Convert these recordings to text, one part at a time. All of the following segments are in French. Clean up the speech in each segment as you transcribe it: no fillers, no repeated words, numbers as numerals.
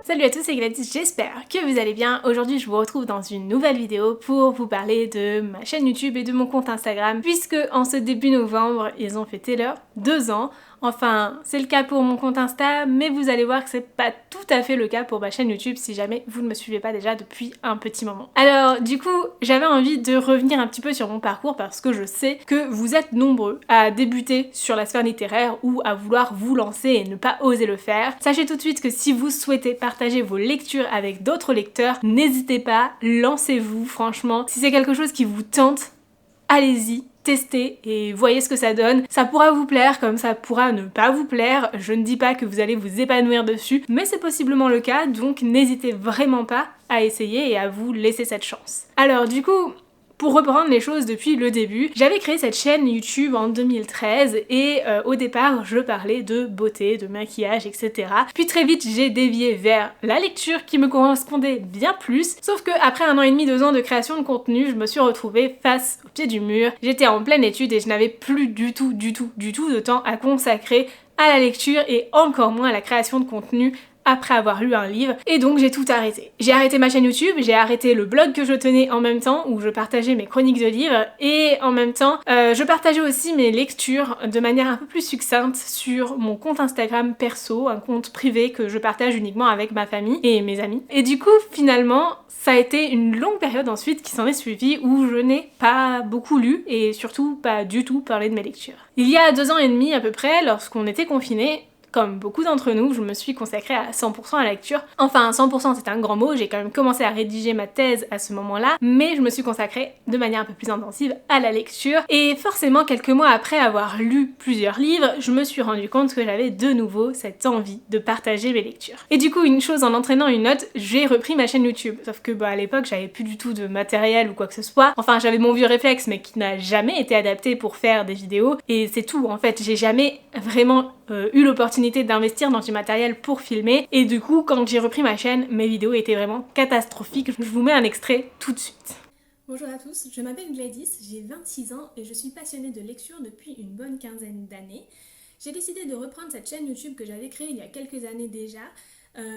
Salut à tous, c'est Gladys, j'espère que vous allez bien. Aujourd'hui je vous retrouve dans une nouvelle vidéo pour vous parler de ma chaîne YouTube et de mon compte Instagram, puisque en ce début novembre, ils ont fêté leurs 2 ans. Enfin, c'est le cas pour mon compte Insta, mais vous allez voir que c'est pas tout à fait le cas pour ma chaîne YouTube si jamais vous ne me suivez pas déjà depuis un petit moment. Alors du coup, j'avais envie de revenir un petit peu sur mon parcours parce que je sais que vous êtes nombreux à débuter sur la sphère littéraire ou à vouloir vous lancer et ne pas oser le faire. Sachez tout de suite que si vous souhaitez partager vos lectures avec d'autres lecteurs, n'hésitez pas, lancez-vous franchement. Si c'est quelque chose qui vous tente, allez-y. Testez et voyez ce que ça donne. Ça pourra vous plaire comme ça pourra ne pas vous plaire. Je ne dis pas que vous allez vous épanouir dessus, mais c'est possiblement le cas, donc n'hésitez vraiment pas à essayer et à vous laisser cette chance. Alors du coup, pour reprendre les choses depuis le début, j'avais créé cette chaîne YouTube en 2013 et au départ je parlais de beauté, de maquillage, etc. Puis très vite j'ai dévié vers la lecture qui me correspondait bien plus, sauf que après 1 an et demi, 2 ans de création de contenu, je me suis retrouvée face au pied du mur. J'étais en pleine étude et je n'avais plus du tout de temps à consacrer à la lecture et encore moins à la création de contenu après avoir lu un livre, et donc j'ai tout arrêté. J'ai arrêté ma chaîne YouTube, j'ai arrêté le blog que je tenais en même temps, où je partageais mes chroniques de livres, et en même temps, je partageais aussi mes lectures de manière un peu plus succincte sur mon compte Instagram perso, un compte privé que je partage uniquement avec ma famille et mes amis. Et du coup, finalement, ça a été une longue période ensuite qui s'en est suivie où je n'ai pas beaucoup lu et surtout pas du tout parlé de mes lectures. Il y a 2 ans et demi à peu près, lorsqu'on était confinés, comme beaucoup d'entre nous, je me suis consacrée à 100% à la lecture. Enfin, 100% c'est un grand mot, j'ai quand même commencé à rédiger ma thèse à ce moment-là, mais je me suis consacrée de manière un peu plus intensive à la lecture. Et forcément, quelques mois après avoir lu plusieurs livres, je me suis rendu compte que j'avais de nouveau cette envie de partager mes lectures. Et du coup, une chose en entraînant une autre, j'ai repris ma chaîne YouTube. Sauf que à l'époque, j'avais plus du tout de matériel ou quoi que ce soit. Enfin, j'avais mon vieux réflexe, mais qui n'a jamais été adapté pour faire des vidéos. Et c'est tout, en fait. J'ai jamais vraiment eu l'opportunité d'investir dans du matériel pour filmer, et du coup quand j'ai repris ma chaîne, mes vidéos étaient vraiment catastrophiques. Je vous mets un extrait tout de suite. Bonjour à tous, je m'appelle Gladys, j'ai 26 ans et je suis passionnée de lecture depuis une bonne quinzaine d'années. J'ai décidé de reprendre cette chaîne YouTube que j'avais créée il y a quelques années déjà,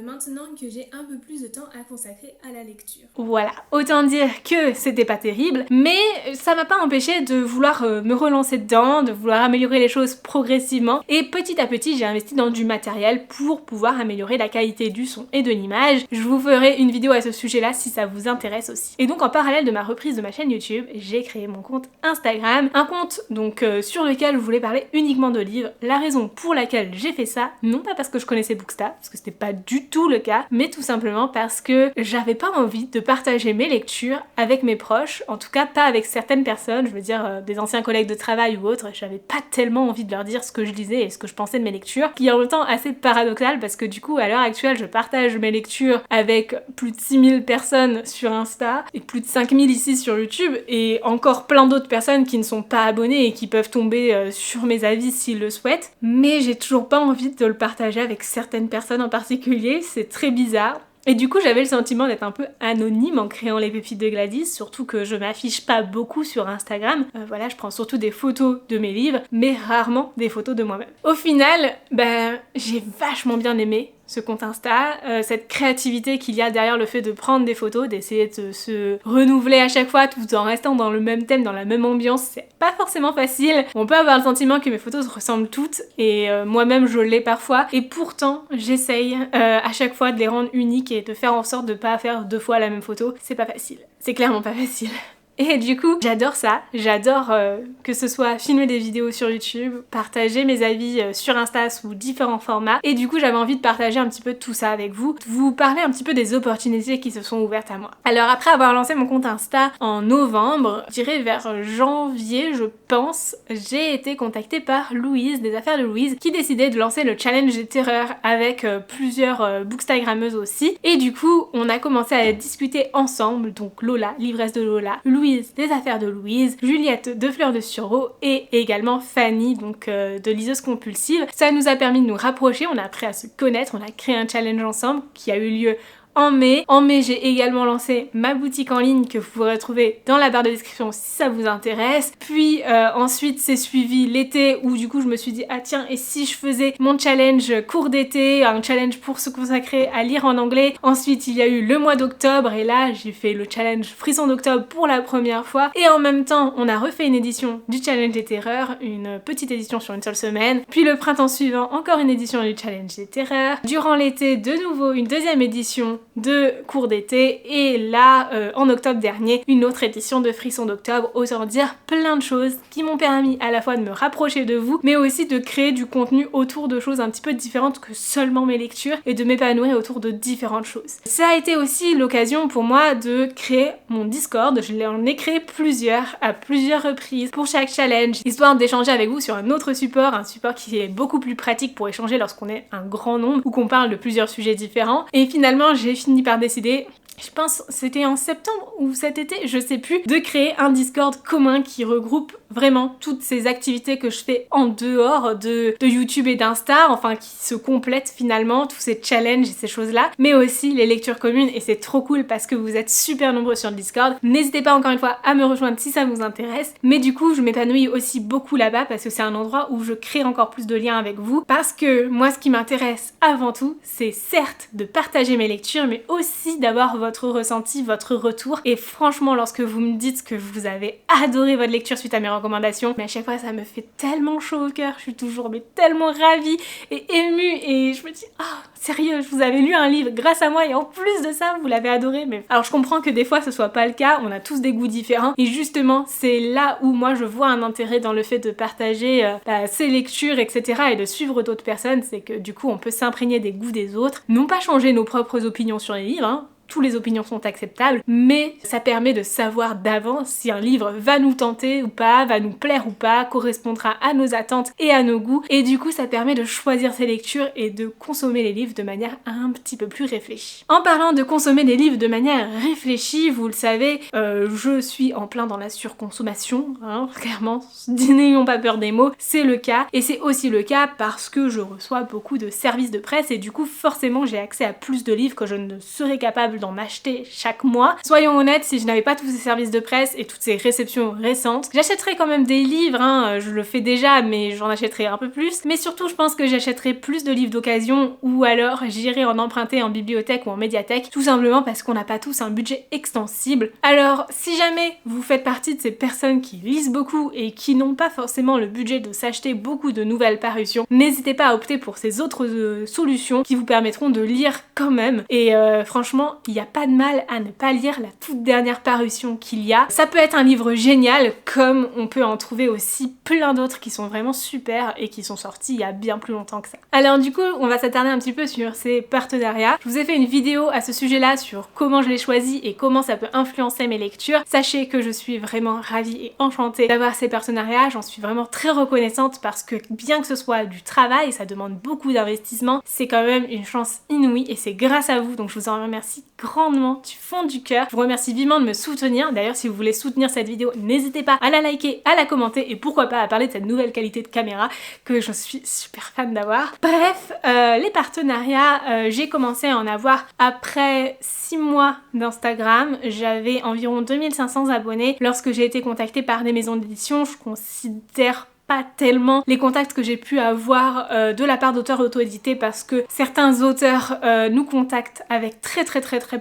maintenant que j'ai un peu plus de temps à consacrer à la lecture. Voilà, autant dire que c'était pas terrible, mais ça m'a pas empêché de vouloir me relancer dedans, de vouloir améliorer les choses progressivement, et petit à petit j'ai investi dans du matériel pour pouvoir améliorer la qualité du son et de l'image. Je vous ferai une vidéo à ce sujet-là si ça vous intéresse aussi. Et donc en parallèle de ma reprise de ma chaîne YouTube, j'ai créé mon compte Instagram, un compte donc sur lequel je voulais parler uniquement de livres. La raison pour laquelle j'ai fait ça, non pas parce que je connaissais Booksta, parce que c'était pas du tout le cas, mais tout simplement parce que j'avais pas envie de partager mes lectures avec mes proches, en tout cas pas avec certaines personnes, je veux dire des anciens collègues de travail ou autres. J'avais pas tellement envie de leur dire ce que je lisais et ce que je pensais de mes lectures, qui est en même temps assez paradoxal parce que du coup à l'heure actuelle je partage mes lectures avec plus de 6000 personnes sur Insta et plus de 5000 ici sur YouTube, et encore plein d'autres personnes qui ne sont pas abonnées et qui peuvent tomber sur mes avis s'ils le souhaitent, mais j'ai toujours pas envie de le partager avec certaines personnes en particulier. C'est très bizarre. Et du coup j'avais le sentiment d'être un peu anonyme en créant les pépites de Gladys, surtout que je m'affiche pas beaucoup sur Instagram. Voilà, je prends surtout des photos de mes livres, mais rarement des photos de moi-même. Au final, j'ai vachement bien aimé ce compte Insta, cette créativité qu'il y a derrière le fait de prendre des photos, d'essayer de se renouveler à chaque fois tout en restant dans le même thème, dans la même ambiance. C'est pas forcément facile. On peut avoir le sentiment que mes photos se ressemblent toutes, et moi-même je l'ai parfois, et pourtant j'essaye à chaque fois de les rendre uniques et de faire en sorte de pas faire 2 fois la même photo. C'est pas facile. C'est clairement pas facile. Et du coup, j'adore ça, j'adore que ce soit filmer des vidéos sur YouTube, partager mes avis sur Insta sous différents formats, et du coup j'avais envie de partager un petit peu tout ça avec vous, de vous parler un petit peu des opportunités qui se sont ouvertes à moi. Alors après avoir lancé mon compte Insta en novembre, je dirais vers janvier je pense, j'ai été contactée par Louise, des affaires de Louise, qui décidait de lancer le challenge des terreurs avec plusieurs bookstagrammeuses aussi, et du coup on a commencé à discuter ensemble, donc Lola, l'ivresse de Lola, Louise des affaires de Louise, Juliette de Fleurs de Sureau et également Fanny, donc de liseuse compulsive. Ça nous a permis de nous rapprocher, on a appris à se connaître, on a créé un challenge ensemble qui a eu lieu en mai. En mai, j'ai également lancé ma boutique en ligne que vous pourrez retrouver dans la barre de description si ça vous intéresse. Puis ensuite, c'est suivi l'été où du coup je me suis dit ah tiens, et si je faisais mon challenge cours d'été, un challenge pour se consacrer à lire en anglais. Ensuite, il y a eu le mois d'octobre et là, j'ai fait le challenge Frisson d'octobre pour la première fois. Et en même temps, on a refait une édition du challenge des terreurs, une petite édition sur une seule semaine. Puis le printemps suivant, encore une édition du challenge des terreurs. Durant l'été, de nouveau une deuxième édition de cours d'été. Et là, en octobre dernier, une autre édition de Frisson d'octobre. Autant dire plein de choses qui m'ont permis à la fois de me rapprocher de vous, mais aussi de créer du contenu autour de choses un petit peu différentes que seulement mes lectures et de m'épanouir autour de différentes choses. Ça a été aussi l'occasion pour moi de créer mon Discord. Je l'en ai créé plusieurs, à plusieurs reprises pour chaque challenge, histoire d'échanger avec vous sur un autre support, un support qui est beaucoup plus pratique pour échanger lorsqu'on est un grand nombre ou qu'on parle de plusieurs sujets différents. Et finalement, j'ai fini par décider, je pense c'était en septembre ou cet été, je sais plus, de créer un Discord commun qui regroupe vraiment toutes ces activités que je fais en dehors de YouTube et d'Insta, enfin qui se complètent finalement, tous ces challenges et ces choses-là, mais aussi les lectures communes, et c'est trop cool parce que vous êtes super nombreux sur le Discord. N'hésitez pas encore une fois à me rejoindre si ça vous intéresse, mais du coup je m'épanouis aussi beaucoup là-bas parce que c'est un endroit où je crée encore plus de liens avec vous, parce que moi ce qui m'intéresse avant tout, c'est certes de partager mes lectures, mais aussi d'avoir votre ressenti, votre retour, et franchement lorsque vous me dites que vous avez adoré votre lecture suite à mes recommandations, mais à chaque fois ça me fait tellement chaud au cœur, je suis toujours mais tellement ravie et émue, et je me dis ah sérieux, je vous avais lu un livre grâce à moi et en plus de ça vous l'avez adoré. Mais alors je comprends que des fois ce soit pas le cas, on a tous des goûts différents, et justement c'est là où moi je vois un intérêt dans le fait de partager ses lectures etc. et de suivre d'autres personnes, c'est que du coup on peut s'imprégner des goûts des autres, non pas changer nos propres opinions sur les livres, hein. Toutes les opinions sont acceptables, mais ça permet de savoir d'avance si un livre va nous tenter ou pas, va nous plaire ou pas, correspondra à nos attentes et à nos goûts, et du coup ça permet de choisir ses lectures et de consommer les livres de manière un petit peu plus réfléchie. En parlant de consommer des livres de manière réfléchie, vous le savez, je suis en plein dans la surconsommation, hein, clairement, n'ayons pas peur des mots, c'est le cas, et c'est aussi le cas parce que je reçois beaucoup de services de presse, et du coup forcément j'ai accès à plus de livres que je ne serais capable d'en acheter chaque mois. Soyons honnêtes, si je n'avais pas tous ces services de presse et toutes ces réceptions récentes, j'achèterais quand même des livres, hein, je le fais déjà, mais j'en achèterais un peu plus. Mais surtout, je pense que j'achèterais plus de livres d'occasion, ou alors j'irais en emprunter en bibliothèque ou en médiathèque, tout simplement parce qu'on n'a pas tous un budget extensible. Alors, si jamais vous faites partie de ces personnes qui lisent beaucoup et qui n'ont pas forcément le budget de s'acheter beaucoup de nouvelles parutions, n'hésitez pas à opter pour ces autres solutions qui vous permettront de lire quand même. Et franchement, il n'y a pas de mal à ne pas lire la toute dernière parution qu'il y a. Ça peut être un livre génial, comme on peut en trouver aussi plein d'autres qui sont vraiment super et qui sont sortis il y a bien plus longtemps que ça. Alors du coup, on va s'attarder un petit peu sur ces partenariats. Je vous ai fait une vidéo à ce sujet-là sur comment je les choisis et comment ça peut influencer mes lectures. Sachez que je suis vraiment ravie et enchantée d'avoir ces partenariats. J'en suis vraiment très reconnaissante parce que bien que ce soit du travail, ça demande beaucoup d'investissement, c'est quand même une chance inouïe et c'est grâce à vous, donc je vous en remercie grandement du fond du cœur. Je vous remercie vivement de me soutenir. D'ailleurs, si vous voulez soutenir cette vidéo, n'hésitez pas à la liker, à la commenter et pourquoi pas à parler de cette nouvelle qualité de caméra que je suis super fan d'avoir. Bref, les partenariats, j'ai commencé à en avoir après 6 mois d'Instagram. J'avais environ 2500 abonnés lorsque j'ai été contactée par des maisons d'édition. Je considère pas tellement les contacts que j'ai pu avoir de la part d'auteurs auto-édités, parce que certains auteurs nous contactent avec très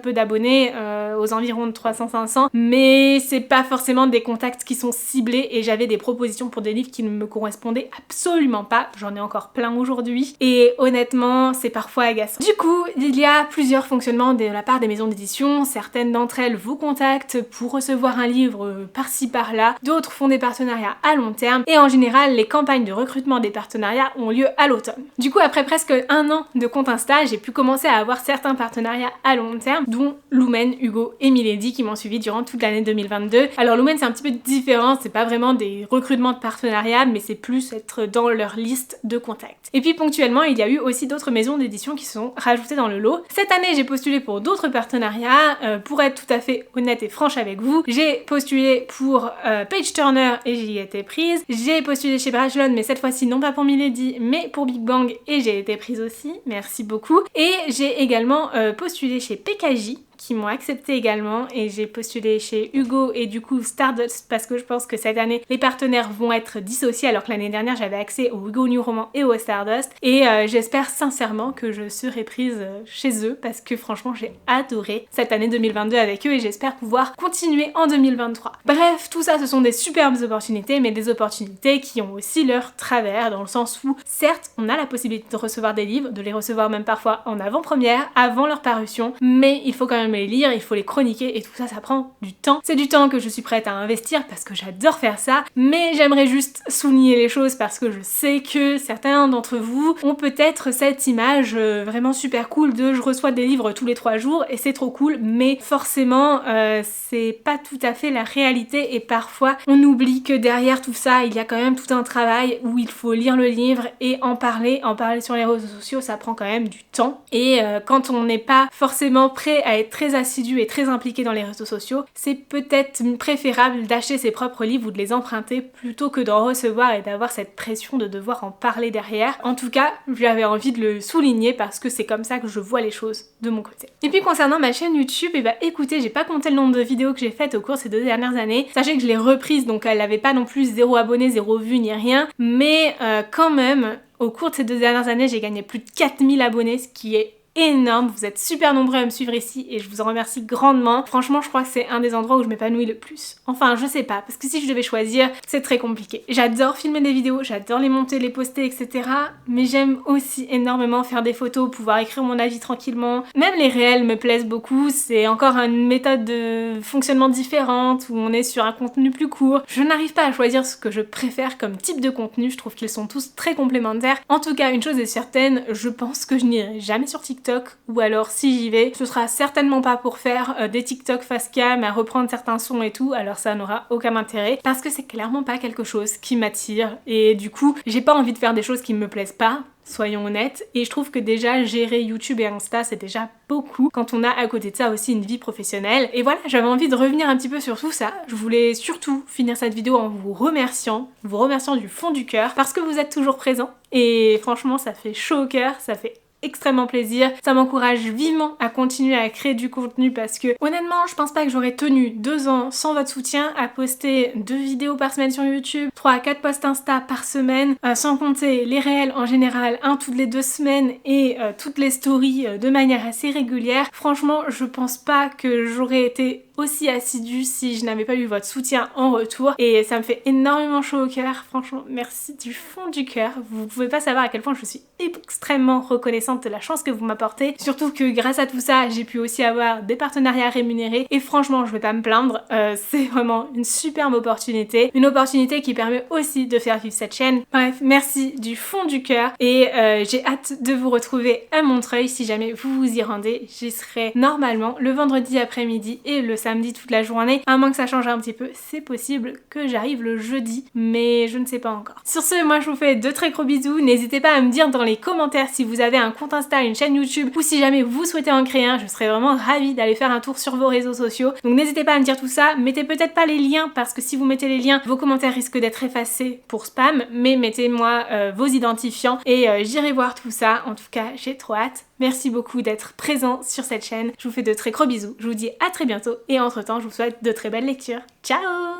peu d'abonnés, aux environs de 300-500, mais c'est pas forcément des contacts qui sont ciblés, et j'avais des propositions pour des livres qui ne me correspondaient absolument pas. J'en ai encore plein aujourd'hui et honnêtement c'est parfois agaçant. Du coup, il y a plusieurs fonctionnements de la part des maisons d'édition. Certaines d'entre elles vous contactent pour recevoir un livre par-ci par-là, d'autres font des partenariats à long terme, et en général les campagnes de recrutement des partenariats ont lieu à l'automne. Du coup, après presque 1 an de compte Insta, j'ai pu commencer à avoir certains partenariats à long terme, dont Lumen, Hugo et Milady qui m'ont suivi durant toute l'année 2022. Alors Lumen c'est un petit peu différent, c'est pas vraiment des recrutements de partenariats, mais c'est plus être dans leur liste de contacts. Et puis ponctuellement, il y a eu aussi d'autres maisons d'édition qui sont rajoutées dans le lot. Cette année, j'ai postulé pour d'autres partenariats. Pour être tout à fait honnête et franche avec vous, j'ai postulé pour Page Turner et j'y ai été prise. J'ai postulé postulé chez Brajlon, mais cette fois-ci non pas pour Milady, mais pour Big Bang, et j'ai été prise aussi, merci beaucoup. Et j'ai également postulé chez PKJ, qui m'ont accepté également, et j'ai postulé chez Hugo et du coup Stardust parce que je pense que cette année les partenaires vont être dissociés alors que l'année dernière j'avais accès au Hugo New Roman et au Stardust, et j'espère sincèrement que je serai prise chez eux parce que franchement j'ai adoré cette année 2022 avec eux et j'espère pouvoir continuer en 2023. Bref, tout ça ce sont des superbes opportunités, mais des opportunités qui ont aussi leur travers, dans le sens où certes on a la possibilité de recevoir des livres, de les recevoir même parfois en avant-première, avant leur parution, mais il faut quand même les lire, il faut les chroniquer et tout ça, ça prend du temps. C'est du temps que je suis prête à investir parce que j'adore faire ça, mais j'aimerais juste souligner les choses parce que je sais que certains d'entre vous ont peut-être cette image vraiment super cool de je reçois des livres tous les 3 jours et c'est trop cool, mais forcément c'est pas tout à fait la réalité et parfois on oublie que derrière tout ça il y a quand même tout un travail où il faut lire le livre et en parler sur les réseaux sociaux, ça prend quand même du temps, et quand on n'est pas forcément prêt à être très assidu et très impliqué dans les réseaux sociaux, c'est peut-être préférable d'acheter ses propres livres ou de les emprunter plutôt que d'en recevoir et d'avoir cette pression de devoir en parler derrière. En tout cas, j'avais envie de le souligner parce que c'est comme ça que je vois les choses de mon côté. Et puis concernant ma chaîne YouTube, et bah écoutez, j'ai pas compté le nombre de vidéos que j'ai faites au cours de ces 2 dernières années. Sachez que je l'ai reprise, donc elle avait pas non plus 0 abonnés, 0 vues ni rien, mais quand même, au cours de ces 2 dernières années, j'ai gagné plus de 4000 abonnés, ce qui est énorme. Vous êtes super nombreux à me suivre ici et je vous en remercie grandement. Franchement, je crois que c'est un des endroits où je m'épanouis le plus. Enfin, je sais pas, parce que si je devais choisir, c'est très compliqué. J'adore filmer des vidéos, j'adore les monter, les poster, etc. Mais j'aime aussi énormément faire des photos, pouvoir écrire mon avis tranquillement. Même les réels me plaisent beaucoup, c'est encore une méthode de fonctionnement différente où on est sur un contenu plus court. Je n'arrive pas à choisir ce que je préfère comme type de contenu, je trouve qu'ils sont tous très complémentaires. En tout cas, une chose est certaine, je pense que je n'irai jamais sur TikTok, ou alors si j'y vais, ce sera certainement pas pour faire des TikTok face cam, à reprendre certains sons et tout, alors ça n'aura aucun intérêt parce que c'est clairement pas quelque chose qui m'attire et du coup j'ai pas envie de faire des choses qui me plaisent pas. Soyons honnêtes, et je trouve que déjà gérer YouTube et Insta c'est déjà beaucoup quand on a à côté de ça aussi une vie professionnelle. Et voilà, j'avais envie de revenir un petit peu sur tout ça. Je voulais surtout finir cette vidéo en vous remerciant du fond du cœur parce que vous êtes toujours présents et franchement ça fait chaud au cœur, ça fait extrêmement plaisir, ça m'encourage vivement à continuer à créer du contenu parce que honnêtement je pense pas que j'aurais tenu 2 ans sans votre soutien à poster 2 vidéos par semaine sur YouTube, 3 à 4 posts Insta par semaine, sans compter les réels en général, un toutes les 2 semaines et toutes les stories de manière assez régulière. Franchement je pense pas que j'aurais été aussi assidue si je n'avais pas eu votre soutien en retour et ça me fait énormément chaud au cœur. Franchement merci du fond du cœur, vous pouvez pas savoir à quel point je suis extrêmement reconnaissante de la chance que vous m'apportez, surtout que grâce à tout ça j'ai pu aussi avoir des partenariats rémunérés et franchement je vais pas me plaindre, c'est vraiment une superbe opportunité, une opportunité qui permet aussi de faire vivre cette chaîne. Bref, merci du fond du cœur et j'ai hâte de vous retrouver à Montreuil si jamais vous vous y rendez. J'y serai normalement le vendredi après-midi et le samedi toute la journée, à moins que ça change un petit peu, c'est possible que j'arrive le jeudi, mais je ne sais pas encore. Sur ce, moi je vous fais de très gros bisous, n'hésitez pas à me dire dans les commentaires si vous avez un compte Insta, une chaîne YouTube ou si jamais vous souhaitez en créer un, je serais vraiment ravie d'aller faire un tour sur vos réseaux sociaux. Donc n'hésitez pas à me dire tout ça, mettez peut-être pas les liens parce que si vous mettez les liens, vos commentaires risquent d'être effacés pour spam, mais mettez-moi vos identifiants et j'irai voir tout ça. En tout cas, j'ai trop hâte. Merci beaucoup d'être présent sur cette chaîne. Je vous fais de très gros bisous. Je vous dis à très bientôt et entre-temps, je vous souhaite de très belles lectures. Ciao!